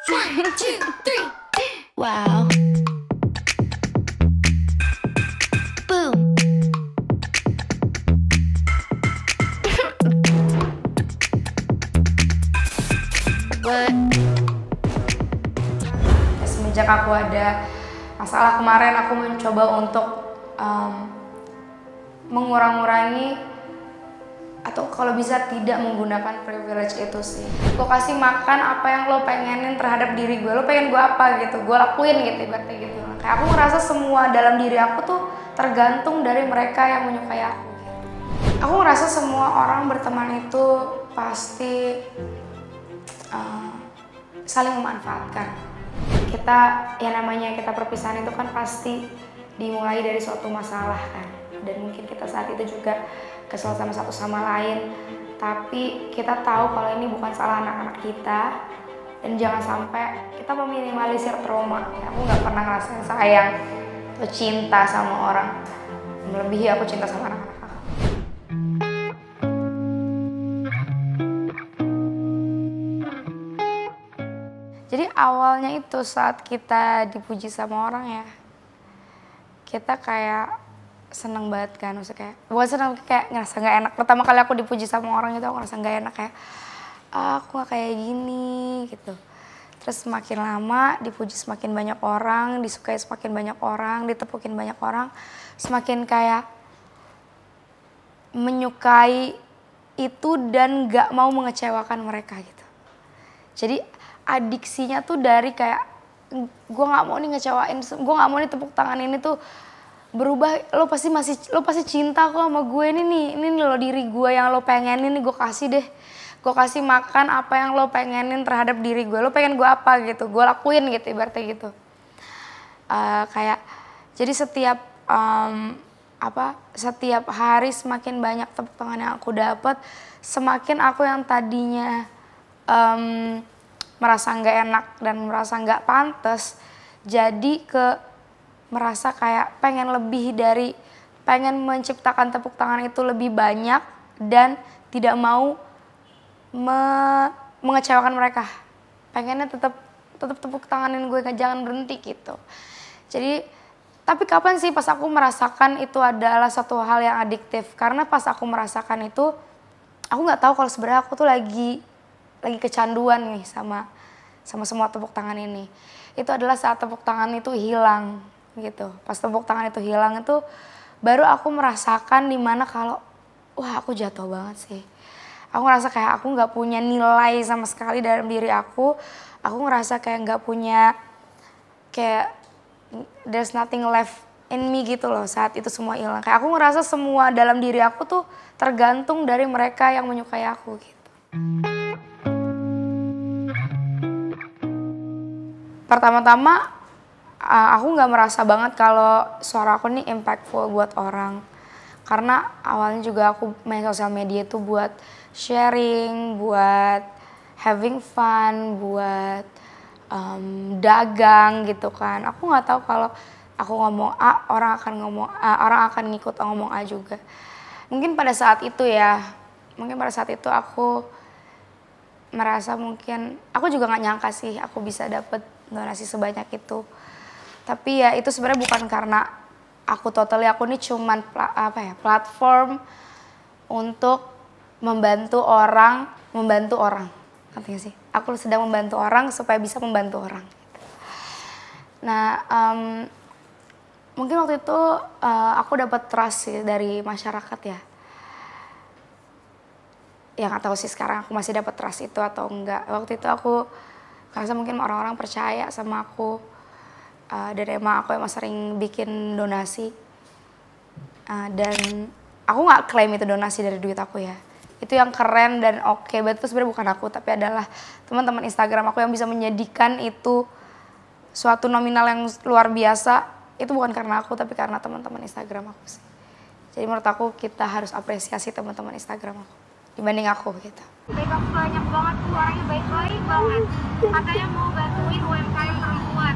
One, two, three. Wow. Boom. What? Semenjak aku ada masalah kemarin, aku mencoba untuk mengurangi atau kalau bisa tidak menggunakan privilege itu sih. Gue kasih makan apa yang lo pengenin terhadap diri gue. Lo pengen gue apa gitu, gue lakuin gitu, ibaratnya gitu. Kayak aku ngerasa semua dalam diri aku tuh tergantung dari mereka yang menyukai aku gitu. Aku ngerasa semua orang berteman itu pasti saling memanfaatkan. Kita, yang namanya kita perpisahan itu kan pasti dimulai dari suatu masalah kan. Dan mungkin kita saat itu juga kesel sama satu sama lain, tapi kita tahu kalau ini bukan salah anak-anak kita, dan jangan sampai kita meminimalisir trauma. Aku nggak pernah ngerasain sayang atau cinta sama orang melebihi aku cinta sama anak-anak aku. Jadi awalnya itu saat kita dipuji sama orang ya, kita kayak seneng banget kan, maksudnya kayak bukan seneng, kayak ngerasa nggak enak. Pertama kali aku dipuji sama orang itu aku ngerasa nggak enak, kayak aku nggak kayak gini gitu. Terus semakin lama dipuji semakin banyak orang, disukai semakin banyak orang, ditepukin banyak orang, semakin kayak menyukai itu dan nggak mau mengecewakan mereka gitu. Jadi adiksinya tuh dari kayak gue nggak mau nih ngecewain, gue nggak mau nih tepuk tangan ini tuh berubah. Lo pasti cinta kok sama gue ini lo diri gue yang lo pengenin nih, gue kasih deh, gue kasih makan apa yang lo pengenin terhadap diri gue. Lo pengen gue apa gitu, gue lakuin gitu, ibaratnya gitu. Kayak jadi setiap hari semakin banyak tepuk tangan yang aku dapat, semakin aku yang tadinya merasa nggak enak dan merasa nggak pantas, jadi merasa kayak pengen menciptakan tepuk tangan itu lebih banyak dan tidak mau mengecewakan mereka. Pengennya tetap tepuk tanganin gue, jangan berhenti gitu. Jadi tapi kapan sih pas aku merasakan itu adalah satu hal yang adiktif? Karena pas aku merasakan itu, aku nggak tahu kalau sebenarnya aku tuh lagi kecanduan nih sama semua tepuk tangan ini. Itu adalah saat tepuk tangan itu hilang gitu. Pas tepuk tangan itu hilang itu baru aku merasakan dimana kalau wah aku jatuh banget sih. Aku ngerasa kayak aku nggak punya nilai sama sekali dalam diri aku. Aku ngerasa kayak nggak punya, kayak there's nothing left in me gitu loh saat itu semua hilang. Kayak aku ngerasa semua dalam diri aku tuh tergantung dari mereka yang menyukai aku gitu. Pertama-tama aku nggak merasa banget kalau suara aku nih impactful buat orang. Karena awalnya juga aku main sosial media itu buat sharing, buat having fun, buat dagang gitu kan. Aku nggak tahu kalau aku ngomong A, orang akan ngikut ngomong A juga. Mungkin pada saat itu aku merasa mungkin, aku juga nggak nyangka sih aku bisa dapet donasi sebanyak itu. Tapi ya itu sebenarnya bukan karena aku nih cuman platform untuk membantu orang. Ngerti gak sih? Aku sedang membantu orang supaya bisa membantu orang. Nah, mungkin waktu itu aku dapat trust sih dari masyarakat ya. Ya nggak tahu sih sekarang aku masih dapat trust itu atau enggak. Waktu itu aku ngerasa mungkin orang-orang percaya sama aku. Dan emang aku sering bikin donasi. Dan aku nggak klaim itu donasi dari duit aku ya. Itu yang keren dan oke banget itu sebenarnya bukan aku, tapi adalah teman-teman Instagram aku yang bisa menjadikan itu suatu nominal yang luar biasa. Itu bukan karena aku, tapi karena teman-teman Instagram aku sih. Jadi menurut aku kita harus apresiasi teman-teman Instagram aku dibanding aku gitu. Baik, aku banyak banget tuh orangnya baik-baik banget. Katanya mau bantuin UMKM perempuan.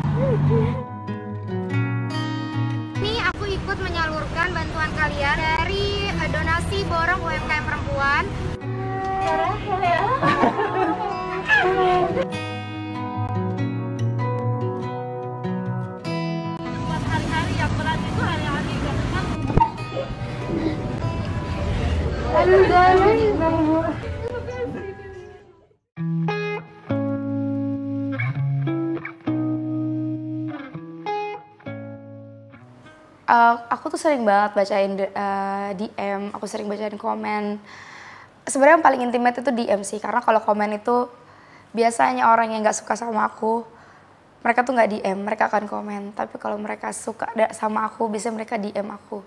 Nih aku ikut menyalurkan bantuan kalian dari donasi borong UMKM perempuan. Aku tuh sering banget bacain DM, aku sering bacain komen. Sebenarnya yang paling intimate itu DM sih, karena kalau komen itu biasanya orang yang nggak suka sama aku, mereka tuh nggak DM, mereka akan komen. Tapi kalau mereka suka sama aku, biasanya mereka DM aku.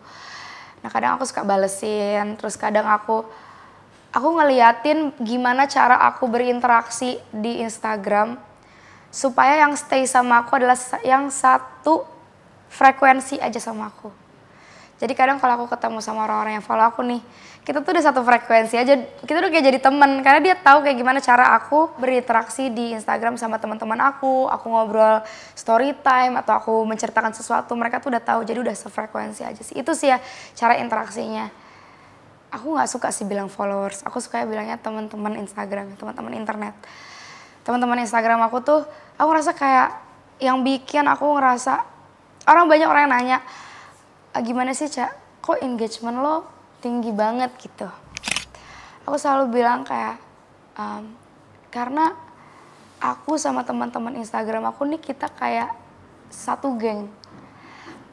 Nah kadang aku suka balesin, terus kadang aku ngeliatin gimana cara aku berinteraksi di Instagram supaya yang stay sama aku adalah yang satu frekuensi aja sama aku. Jadi kadang kalau aku ketemu sama orang-orang yang follow aku nih, kita tuh udah satu frekuensi aja, kita udah kayak jadi temen. Karena dia tahu kayak gimana cara aku berinteraksi di Instagram sama teman-teman aku ngobrol story time atau aku menceritakan sesuatu, mereka tuh udah tahu, jadi udah sefrekuensi aja sih. Itu sih ya cara interaksinya. Aku nggak suka sih bilang followers, aku suka bilangnya teman-teman Instagram, teman-teman internet. Teman-teman Instagram aku tuh, aku ngerasa kayak yang bikin aku ngerasa, banyak orang yang nanya, gimana sih Cak, kok engagement lo tinggi banget gitu. Aku selalu bilang kayak, karena aku sama teman-teman Instagram aku nih kita kayak satu geng.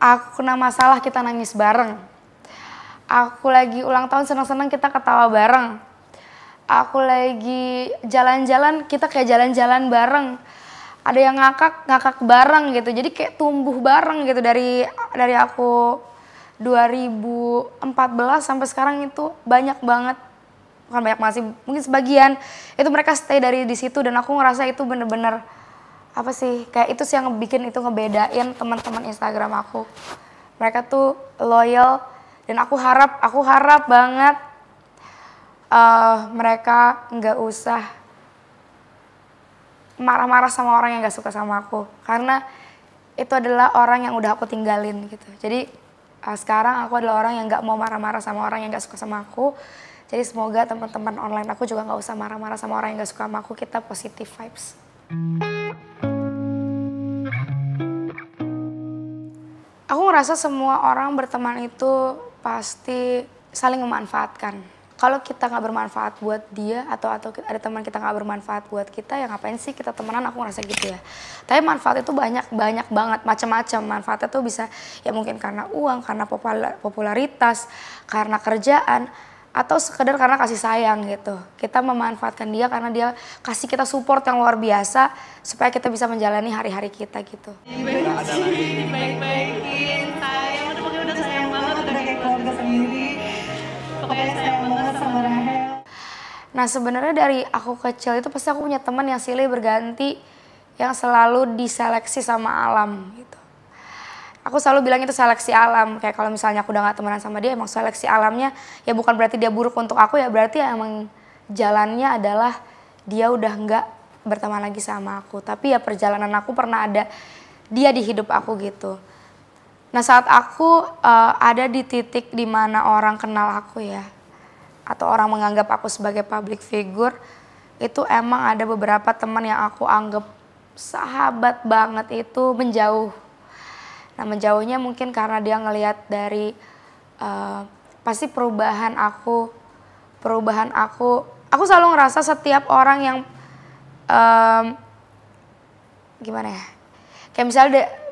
Aku kena masalah kita nangis bareng. Aku lagi ulang tahun senang-senang kita ketawa bareng. Aku lagi jalan-jalan kita kayak jalan-jalan bareng. Ada yang ngakak bareng gitu. Jadi kayak tumbuh bareng gitu dari aku 2014 sampai sekarang itu banyak banget. Bukan banyak, masih mungkin sebagian itu mereka stay dari di situ, dan aku ngerasa itu bener-bener apa sih, kayak itu sih yang bikin itu ngebedain teman-teman Instagram aku. Mereka tuh loyal, dan aku harap banget mereka nggak usah marah-marah sama orang yang nggak suka sama aku, karena itu adalah orang yang udah aku tinggalin gitu. Jadi sekarang aku adalah orang yang nggak mau marah-marah sama orang yang nggak suka sama aku. Jadi semoga teman-teman online aku juga nggak usah marah-marah sama orang yang nggak suka sama aku. Kita positive vibes. Aku ngerasa semua orang berteman itu pasti saling memanfaatkan. Kalau kita nggak bermanfaat buat dia atau ada teman kita nggak bermanfaat buat kita, ya ngapain sih kita temenan, aku ngerasa gitu ya. Tapi manfaat itu banyak banget, macam-macam. Manfaatnya tuh bisa ya mungkin karena uang, karena popularitas, karena kerjaan, atau sekedar karena kasih sayang gitu. Kita memanfaatkan dia karena dia kasih kita support yang luar biasa supaya kita bisa menjalani hari-hari kita gitu. Dibaik-baikin, sayang, udah sayang banget, udah kayak keluarga sendiri. Pokoknya sayang banget sama Rahel. Nah sebenarnya dari aku kecil itu pasti aku punya teman yang silih berganti, yang selalu diseleksi sama alam gitu. Aku selalu bilang itu seleksi alam, kayak kalau misalnya aku udah gak temenan sama dia, emang seleksi alamnya ya bukan berarti dia buruk untuk aku, ya berarti ya emang jalannya adalah dia udah gak berteman lagi sama aku. Tapi ya perjalanan aku pernah ada dia di hidup aku gitu. Nah saat aku ada di titik dimana orang kenal aku ya, atau orang menganggap aku sebagai public figure, itu emang ada beberapa teman yang aku anggap sahabat banget itu menjauh. Nah menjauhnya mungkin karena dia ngelihat dari pasti perubahan aku selalu ngerasa setiap orang yang gimana ya, kayak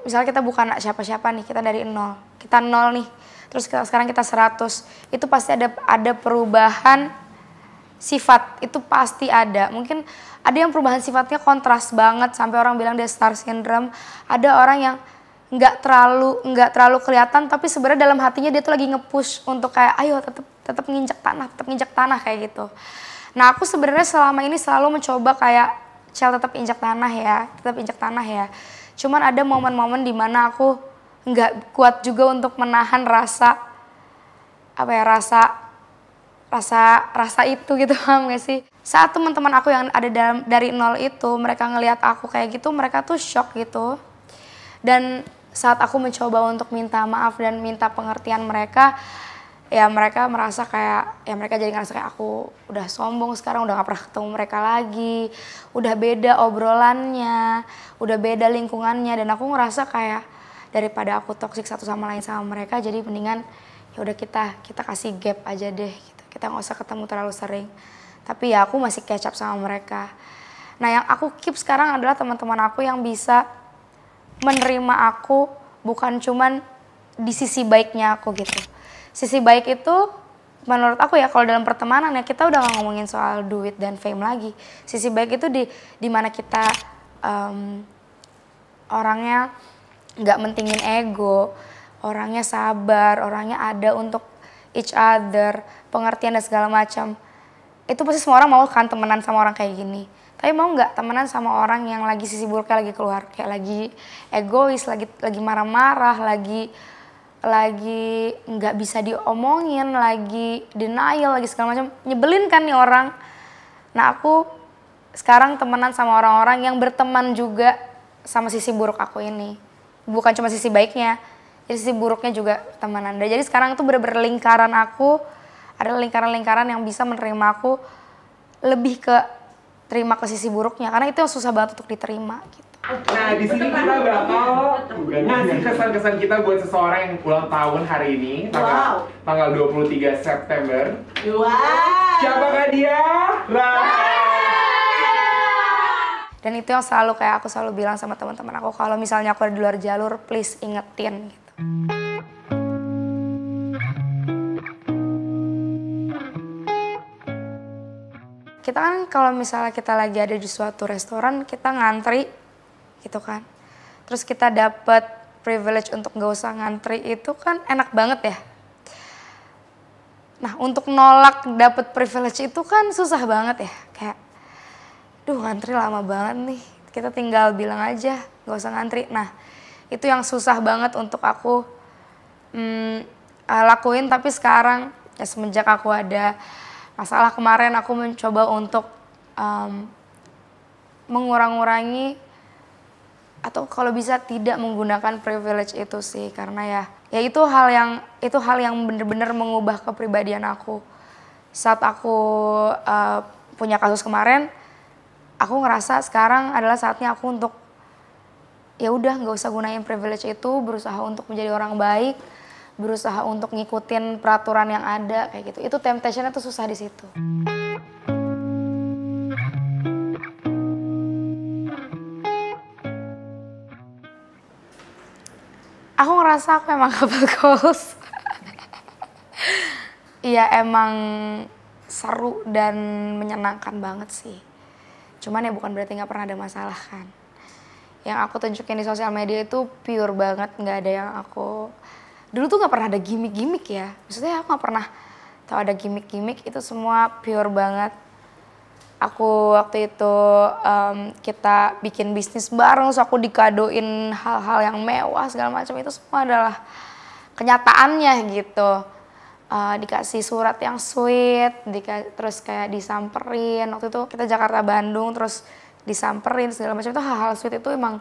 misalnya kita bukan siapa-siapa nih, kita dari nol, kita nol nih, terus sekarang kita 100, itu pasti ada perubahan sifat, itu pasti ada. Mungkin ada yang perubahan sifatnya kontras banget sampai orang bilang dia star syndrome, ada orang yang nggak terlalu kelihatan, tapi sebenarnya dalam hatinya dia tuh lagi nge-push untuk kayak ayo tetap nginjak tanah kayak gitu. Nah aku sebenarnya selama ini selalu mencoba kayak tetap injak tanah ya. Cuman ada momen-momen dimana aku nggak kuat juga untuk menahan rasa itu gitu, paham gak sih? Saat teman-teman aku yang ada dari nol itu, mereka ngelihat aku kayak gitu, mereka tuh shock gitu. Dan saat aku mencoba untuk minta maaf dan minta pengertian mereka, ya mereka merasa kayak, ya mereka jadi ngerasa kayak aku udah sombong sekarang, udah gak pernah ketemu mereka lagi, udah beda obrolannya, udah beda lingkungannya, dan aku ngerasa kayak daripada aku toksik satu sama lain sama mereka, jadi mendingan ya udah kita kasih gap aja deh gitu. Kita nggak usah ketemu terlalu sering. Tapi ya aku masih catch up sama mereka. Nah yang aku keep sekarang adalah teman-teman aku yang bisa menerima aku bukan cuman di sisi baiknya aku gitu. Sisi baik itu menurut aku ya, kalau dalam pertemanan ya kita udah gak ngomongin soal duit dan fame lagi. Sisi baik itu di mana kita orangnya nggak mentingin ego, orangnya sabar, orangnya ada untuk each other, pengertian dan segala macam. Itu pasti semua orang mau kan temenan sama orang kayak gini. Tapi mau nggak temenan sama orang yang lagi sisi buruknya lagi keluar, kayak lagi egois, lagi marah-marah, lagi nggak bisa diomongin, lagi denial, lagi segala macam, nyebelin kan nih orang. Nah aku sekarang temenan sama orang-orang yang berteman juga sama sisi buruk aku ini. Bukan cuma sisi baiknya, jadi sisi buruknya juga temenan. Dan jadi sekarang tuh bener-bener lingkaran aku adalah lingkaran-lingkaran yang bisa menerima aku lebih ke terima ke sisi buruknya, karena itu yang susah banget untuk diterima gitu. Nah, di sini kita bakal ngasih kesan-kesan kita buat seseorang yang ulang tahun hari ini, tanggal 23 September. Siapakah dia? Dan itu yang selalu kayak aku selalu bilang sama teman-teman aku, kalau misalnya aku ada di luar jalur, please ingetin gitu. Kita kan kalau misalnya kita lagi ada di suatu restoran, kita ngantri gitu kan. Terus kita dapet privilege untuk gak usah ngantri, itu kan enak banget ya. Nah untuk nolak dapet privilege itu kan susah banget ya. Kayak, duh ngantri lama banget nih, kita tinggal bilang aja gak usah ngantri. Nah itu yang susah banget untuk aku lakuin, tapi sekarang ya semenjak aku ada masalah kemarin, aku mencoba untuk mengurang-urangi atau kalau bisa tidak menggunakan privilege itu sih, karena ya itu hal yang bener-bener mengubah kepribadian aku. Saat aku punya kasus kemarin, aku ngerasa sekarang adalah saatnya aku untuk ya udah nggak usah gunain privilege itu, berusaha untuk menjadi orang baik, berusaha untuk ngikutin peraturan yang ada kayak gitu. Itu temptation-nya tuh susah di situ. Aku ngerasa aku emang couple goals. Iya emang seru dan menyenangkan banget sih. Cuman ya bukan berarti gak pernah ada masalah kan. Yang aku tunjukin di sosial media itu pure banget, gak ada yang aku... Dulu tuh gak pernah ada gimmick-gimmick ya. Maksudnya aku gak pernah tahu ada gimmick-gimmick, itu semua pure banget. Aku waktu itu kita bikin bisnis bareng, so aku dikadoin hal-hal yang mewah segala macam, itu semua adalah kenyataannya gitu. Dikasih surat yang sweet, terus kayak disamperin. Waktu itu kita Jakarta Bandung, terus disamperin segala macam, itu hal-hal sweet itu emang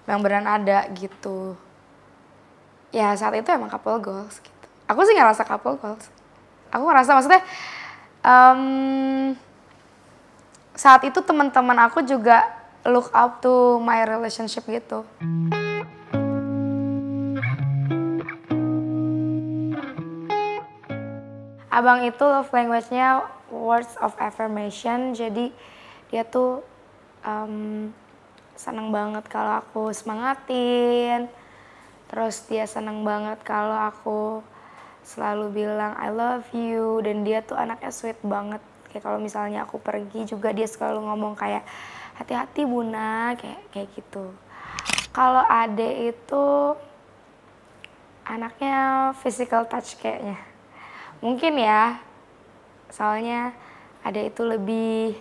beneran ada gitu. Ya saat itu emang couple goals gitu. Aku sih ngerasa couple goals. Aku ngerasa maksudnya saat itu teman-teman aku juga look up to my relationship gitu. Abang itu love language-nya words of affirmation, jadi dia tuh seneng banget kalau aku semangatin, terus dia seneng banget kalau aku selalu bilang I love you, dan dia tuh anaknya sweet banget. Kayak kalau misalnya aku pergi juga dia selalu ngomong kayak hati-hati Buna, kayak gitu. Kalau Ade itu anaknya physical touch kayaknya. Mungkin ya, soalnya Ade itu lebih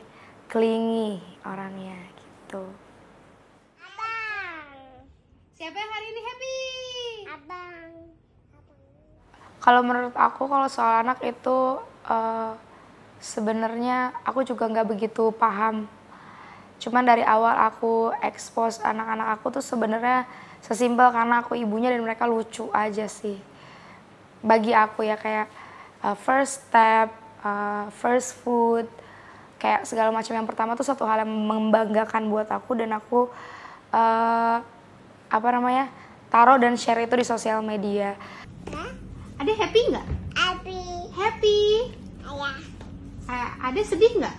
clingy orangnya gitu. Abang. Siapa yang hari ini happy? Abang. Kalau menurut aku kalau soal anak itu sebenarnya aku juga nggak begitu paham. Cuman dari awal aku expose anak-anak aku tuh sebenarnya sesimpel karena aku ibunya dan mereka lucu aja sih. Bagi aku ya kayak first step, first food, kayak segala macam yang pertama tuh satu hal yang membanggakan buat aku, dan aku taruh dan share itu di sosial media. Ada happy nggak? Happy. Happy. Ayah. Ada sedih nggak?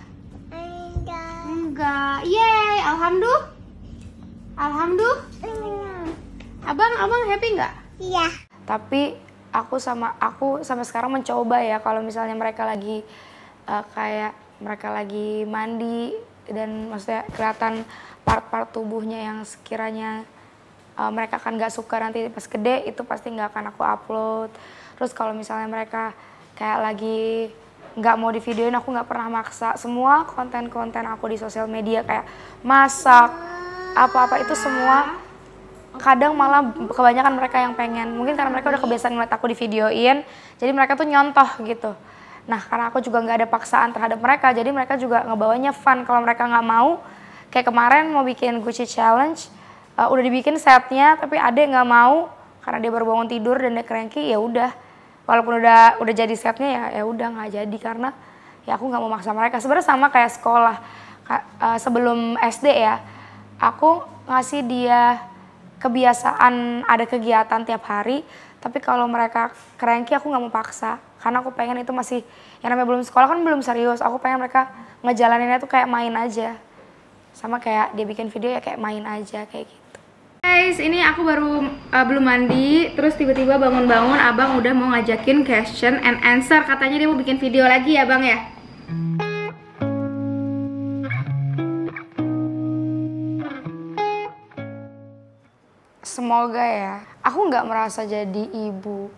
Enggak. Yeay, alhamdulillah. Abang happy nggak? Iya. Tapi aku sampai sekarang mencoba ya kalau misalnya mereka lagi kayak mereka lagi mandi dan maksudnya kelihatan part-part tubuhnya yang sekiranya mereka kan gak suka nanti pas gede, itu pasti gak akan aku upload. Terus kalau misalnya mereka kayak lagi gak mau di videoin, aku gak pernah maksa. Semua konten-konten aku di sosial media kayak masak, apa-apa itu semua kadang malah kebanyakan mereka yang pengen. Mungkin karena mereka udah kebiasaan ngeliat aku di videoin, jadi mereka tuh nyontoh gitu. Nah karena aku juga gak ada paksaan terhadap mereka, jadi mereka juga ngebawanya fun. Kalau mereka gak mau, kayak kemarin mau bikin Gucci Challenge, udah dibikin setnya, tapi Ade nggak mau karena dia baru bangun tidur dan dia cranky. Ya udah, walaupun udah jadi setnya ya udah nggak jadi karena ya aku nggak mau maksa mereka. Sebenarnya sama kayak sekolah, sebelum SD ya, aku ngasih dia kebiasaan ada kegiatan tiap hari. Tapi kalau mereka cranky aku nggak mau paksa karena aku pengen itu masih yang namanya belum sekolah kan belum serius. Aku pengen mereka ngejalaninnya tuh kayak main aja, sama kayak dia bikin video ya kayak main aja kayak gitu. Guys, ini aku baru belum mandi, terus tiba-tiba bangun-bangun abang udah mau ngajakin question and answer. Katanya dia mau bikin video lagi ya bang ya? Semoga ya. Aku nggak merasa jadi ibu.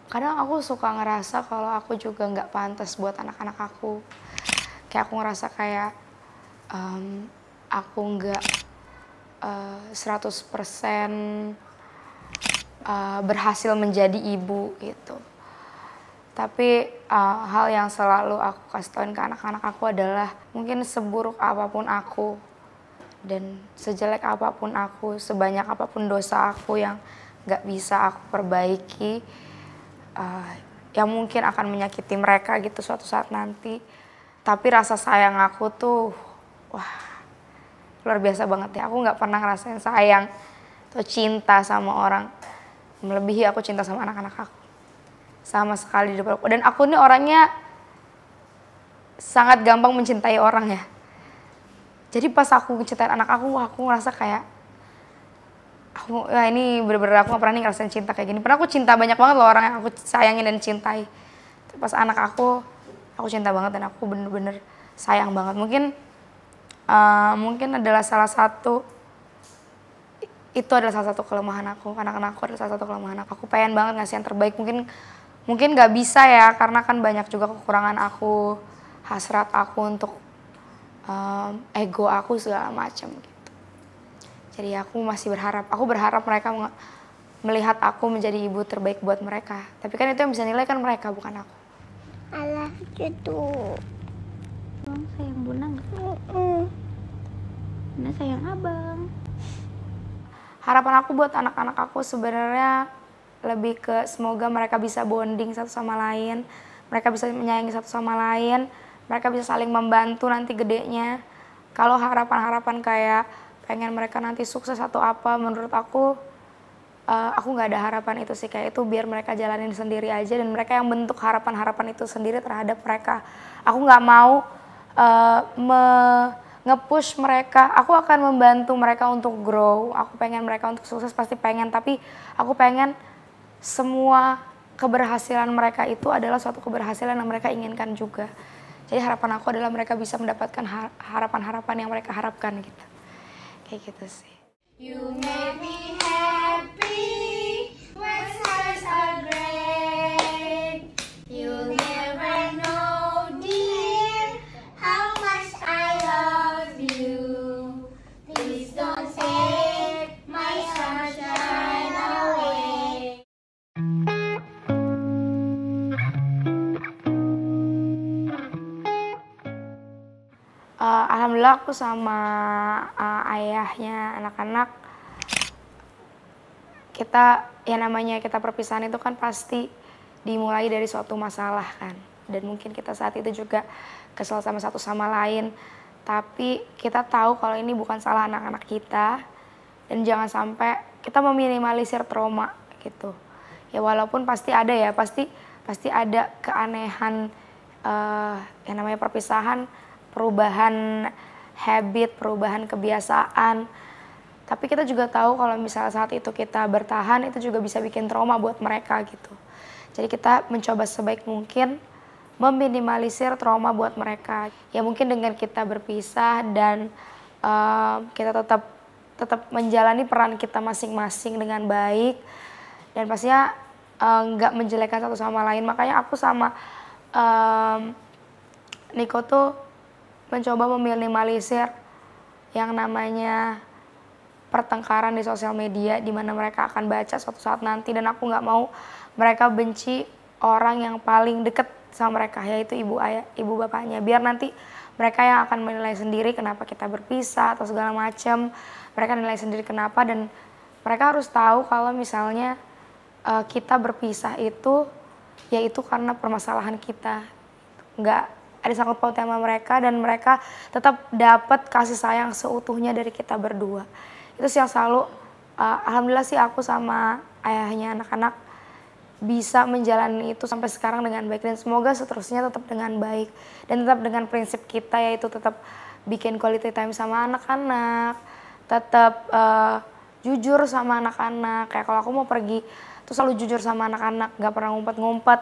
Kadang aku suka ngerasa kalau aku juga nggak pantas buat anak-anak aku. Kayak aku ngerasa kayak aku nggak 100% berhasil menjadi ibu gitu. Tapi hal yang selalu aku kasih tauin ke anak-anak aku adalah mungkin seburuk apapun aku dan sejelek apapun aku, sebanyak apapun dosa aku yang nggak bisa aku perbaiki, yang mungkin akan menyakiti mereka gitu suatu saat nanti. Tapi rasa sayang aku tuh, wah, luar biasa banget ya. Aku nggak pernah ngerasain sayang atau cinta sama orang melebihi aku cinta sama anak-anak aku. Sama sekali di depan aku. Dan aku ini orangnya sangat gampang mencintai orang ya. Jadi pas aku mencintai anak aku ngerasa kayak ini bener-bener aku gak pernah nih ngerasain cinta kayak gini. Pernah aku cinta banyak banget loh orang yang aku sayangin dan cintai. Tapi pas anak aku cinta banget dan aku bener-bener sayang banget. Mungkin adalah itu adalah salah satu kelemahan aku. Anak-anak aku adalah salah satu kelemahan aku. Aku pengen banget ngasih yang terbaik. Mungkin gak bisa ya, karena kan banyak juga kekurangan aku, hasrat aku untuk ego aku segala macam gitu. Jadi aku masih berharap mereka melihat aku menjadi ibu terbaik buat mereka. Tapi kan itu yang bisa nilai kan mereka, bukan aku. Alah gitu. Abang sayang Bunda nggak? Bunda sayang abang. Harapan aku buat anak-anak aku sebenarnya lebih ke semoga mereka bisa bonding satu sama lain, mereka bisa menyayangi satu sama lain, mereka bisa saling membantu nanti gedenya. Kalau harapan-harapan kayak pengen mereka nanti sukses atau apa, menurut aku nggak ada harapan itu sih. Kayak itu biar mereka jalanin sendiri aja dan mereka yang bentuk harapan-harapan itu sendiri terhadap mereka. Aku nggak mau nge-push mereka. Aku akan membantu mereka untuk grow. Aku pengen mereka untuk sukses, pasti pengen. Tapi aku pengen semua keberhasilan mereka itu adalah suatu keberhasilan yang mereka inginkan juga. Jadi harapan aku adalah mereka bisa mendapatkan harapan-harapan yang mereka harapkan gitu. Kayak gitu sih. You make me happy when stars are great. You never know, dear, how much I love you. Please don't take my sunshine away. Alhamdulillah aku sama ayahnya anak-anak, kita perpisahan itu kan pasti dimulai dari suatu masalah kan. Dan mungkin kita saat itu juga kesel sama satu sama lain. Tapi kita tahu kalau ini bukan salah anak-anak kita. Dan jangan sampai kita meminimalisir trauma gitu. Ya walaupun pasti ada ya, pasti ada keanehan yang namanya perpisahan, perubahan habit, perubahan kebiasaan. Tapi kita juga tahu kalau misalnya saat itu kita bertahan, itu juga bisa bikin trauma buat mereka gitu. Jadi kita mencoba sebaik mungkin meminimalisir trauma buat mereka. Ya mungkin dengan kita berpisah dan kita tetap menjalani peran kita masing-masing dengan baik. Dan pastinya nggak menjelekkan satu sama lain. Makanya aku sama Niko tuh mencoba meminimalisir yang namanya pertengkaran di sosial media di mana mereka akan baca suatu saat nanti, dan aku nggak mau mereka benci orang yang paling deket sama mereka, yaitu ibu bapaknya. Biar nanti mereka yang akan menilai sendiri kenapa kita berpisah atau segala macam. Mereka nilai sendiri kenapa, dan mereka harus tahu kalau misalnya kita berpisah itu yaitu karena permasalahan kita. Nggak ada sangkut pautnya sama mereka, dan mereka tetap dapat kasih sayang seutuhnya dari kita berdua. Itu sih yang selalu, alhamdulillah sih aku sama ayahnya anak-anak bisa menjalani itu sampai sekarang dengan baik, dan semoga seterusnya tetap dengan baik dan tetap dengan prinsip kita, yaitu tetap bikin quality time sama anak-anak, tetap jujur sama anak-anak. Kayak kalau aku mau pergi tuh selalu jujur sama anak-anak, nggak pernah ngumpet-ngumpet.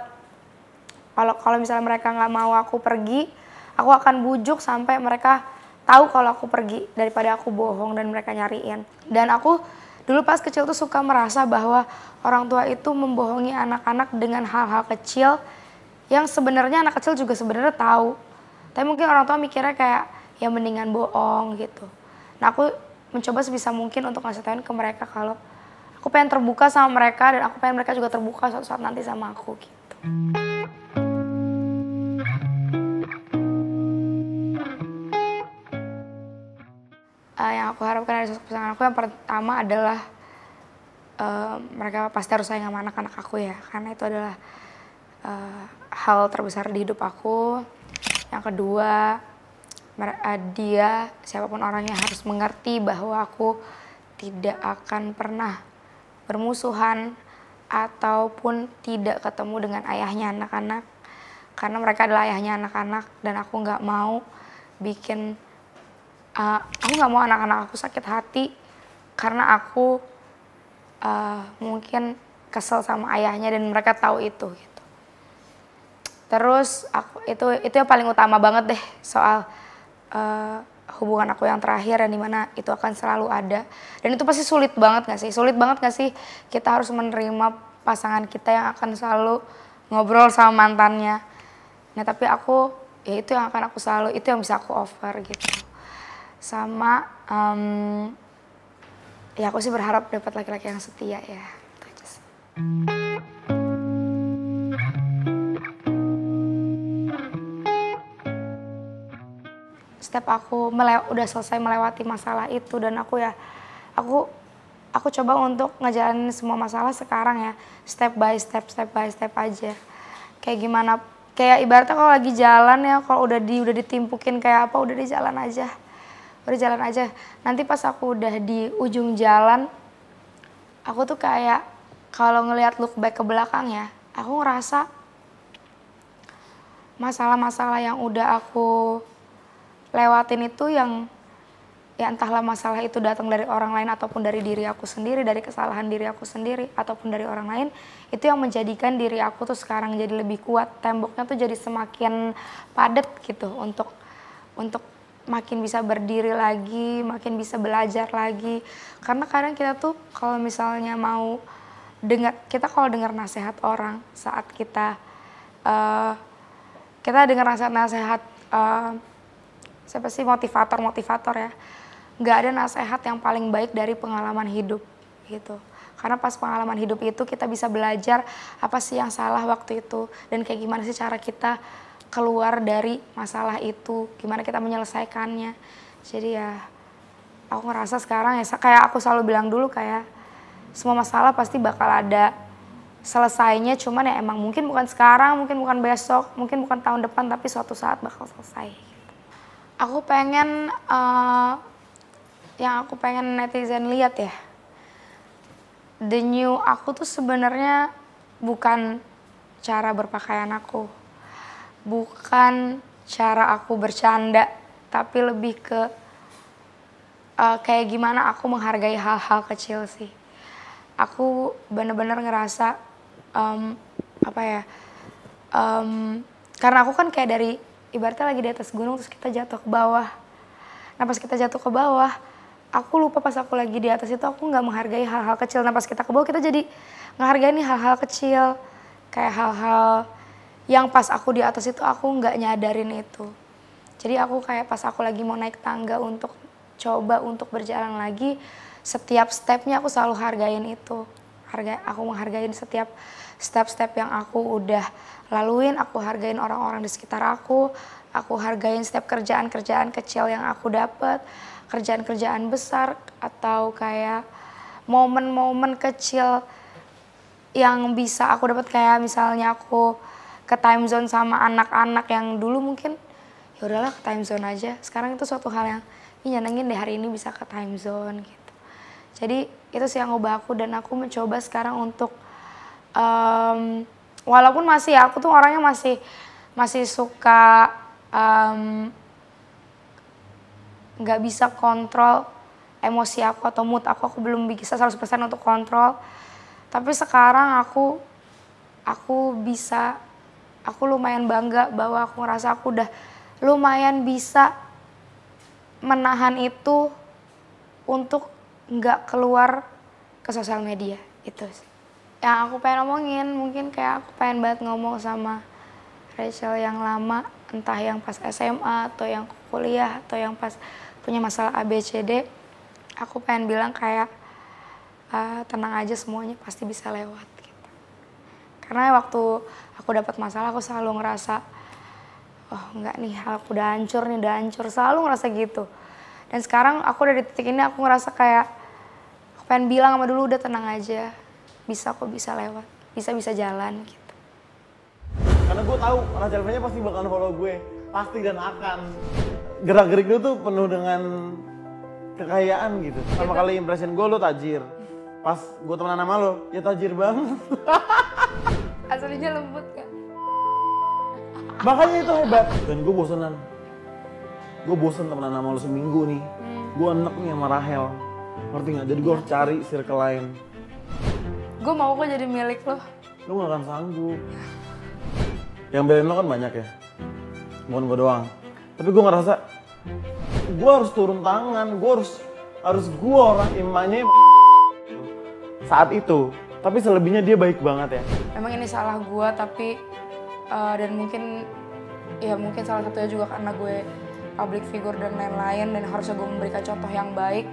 Kalau misalnya mereka nggak mau aku pergi, aku akan bujuk sampai mereka tahu kalau aku pergi daripada aku bohong dan mereka nyariin. Dan aku dulu pas kecil tuh suka merasa bahwa orang tua itu membohongi anak-anak dengan hal-hal kecil yang sebenarnya anak kecil juga sebenarnya tahu. Tapi mungkin orang tua mikirnya kayak ya mendingan bohong gitu. Nah aku mencoba sebisa mungkin untuk ngasih tahuin ke mereka kalau aku pengen terbuka sama mereka, dan aku pengen mereka juga terbuka suatu saat nanti sama aku gitu. Yang aku harapkan dari sosok pasangan aku yang pertama adalah mereka pasti harus sayang sama anak-anak aku ya, karena itu adalah hal terbesar di hidup aku. Yang kedua, dia siapapun orangnya harus mengerti bahwa aku tidak akan pernah bermusuhan ataupun tidak ketemu dengan ayahnya anak-anak, karena mereka adalah ayahnya anak-anak, dan aku nggak mau bikin aku nggak mau anak-anak aku sakit hati karena aku mungkin kesel sama ayahnya dan mereka tahu itu gitu. Terus itu yang paling utama banget deh soal hubungan aku yang terakhir, dan dimana itu akan selalu ada. Dan itu pasti sulit banget gak sih? Sulit banget gak sih kita harus menerima pasangan kita yang akan selalu ngobrol sama mantannya. Nah tapi aku ya itu yang akan aku selalu, itu yang bisa aku offer gitu. Sama ya aku sih berharap dapat laki-laki yang setia ya. Itu aja sih. Setiap aku udah selesai melewati masalah itu, dan aku coba untuk ngejalanin semua masalah sekarang ya, step by step aja. Kayak gimana, kayak ibaratnya kalau lagi jalan ya, kalau udah ditimpukin kayak apa, udah di jalan aja. Udah jalan aja. Nanti pas aku udah di ujung jalan, aku tuh kayak kalau ngelihat look back ke belakang ya, aku ngerasa masalah-masalah yang udah aku lewatin itu yang ya entahlah masalah itu datang dari orang lain ataupun dari diri aku sendiri, dari kesalahan diri aku sendiri ataupun dari orang lain, itu yang menjadikan diri aku tuh sekarang jadi lebih kuat, temboknya tuh jadi semakin padat gitu untuk makin bisa berdiri lagi, makin bisa belajar lagi. Karena kadang kita tuh kalau misalnya mau kalau dengar nasihat orang saat kita dengar nasihat siapa sih motivator ya, nggak ada nasihat yang paling baik dari pengalaman hidup gitu. Karena pas pengalaman hidup itu kita bisa belajar apa sih yang salah waktu itu, dan kayak gimana sih cara kita keluar dari masalah itu, gimana kita menyelesaikannya. Jadi ya aku ngerasa sekarang ya kayak aku selalu bilang dulu, kayak semua masalah pasti bakal ada selesainya, cuman ya emang mungkin bukan sekarang, mungkin bukan besok, mungkin bukan tahun depan, tapi suatu saat bakal selesai gitu. Aku pengen yang aku pengen netizen lihat ya, the new aku tuh sebenarnya bukan cara berpakaian aku, bukan cara aku bercanda, tapi lebih ke kayak gimana aku menghargai hal-hal kecil sih. Aku bener-bener ngerasa karena aku kan kayak dari ibaratnya lagi di atas gunung terus kita jatuh ke bawah. Nah pas kita jatuh ke bawah, aku lupa pas aku lagi di atas itu aku nggak menghargai hal-hal kecil. Nah pas kita ke bawah kita jadi ngehargai nih hal-hal kecil, kayak hal-hal yang pas aku di atas itu aku nggak nyadarin itu. Jadi aku kayak pas aku lagi mau naik tangga untuk coba untuk berjalan lagi, setiap stepnya aku selalu hargain itu. Aku menghargain setiap step-step yang aku udah laluin, aku hargain orang-orang di sekitar aku hargain setiap kerjaan-kerjaan kecil yang aku dapat, kerjaan-kerjaan besar atau kayak momen-momen kecil yang bisa aku dapat, kayak misalnya aku ke time zone sama anak-anak yang dulu mungkin ya udahlah ke time zone aja. Sekarang itu suatu hal yang nyenengin deh hari ini bisa ke time zone gitu. Jadi itu sih yang ngubah aku dan aku mencoba sekarang untuk walaupun masih aku tuh orangnya masih suka nggak bisa kontrol emosi aku atau mood aku belum bisa 100% untuk kontrol. Tapi sekarang aku lumayan bangga bahwa aku ngerasa aku udah lumayan bisa menahan itu untuk nggak keluar ke sosial media. Itu sih yang aku pengen omongin. Mungkin kayak aku pengen banget ngomong sama Rachel yang lama, entah yang pas SMA atau yang kuliah atau yang pas punya masalah ABCD. Aku pengen bilang kayak tenang aja, semuanya pasti bisa lewat gitu. Karena waktu aku dapat masalah aku selalu ngerasa oh enggak nih, aku udah hancur, selalu ngerasa gitu. Dan sekarang aku udah di titik ini, aku ngerasa kayak aku pengen bilang sama dulu, udah tenang aja, bisa lewat, bisa jalan gitu. Karena gue tahu Rachel pasti bakalan follow gue, pasti dan akan. Gerak-gerik lu tuh penuh dengan kekayaan gitu. Pertama kali impression gue lo tajir, pas gue temenan sama lo, ya tajir banget. Aslinya lembut kan? Makanya itu hebat. Dan gue bosen temenan sama lo seminggu nih. Gue enek nih sama Rahel, ngerti gak? Jadi gue harus cari circle lain. Gue mau kok jadi milik lo. Lo gak akan sanggup. Yang belain lo kan banyak ya, bukan gue doang. Tapi gue ngerasa gue harus turun tangan, gue harus gue orang imanya saat itu. Tapi selebihnya dia baik banget ya. Memang ini salah gue, tapi dan mungkin salah satunya juga karena gue public figure dan lain-lain, dan harusnya gue memberikan contoh yang baik.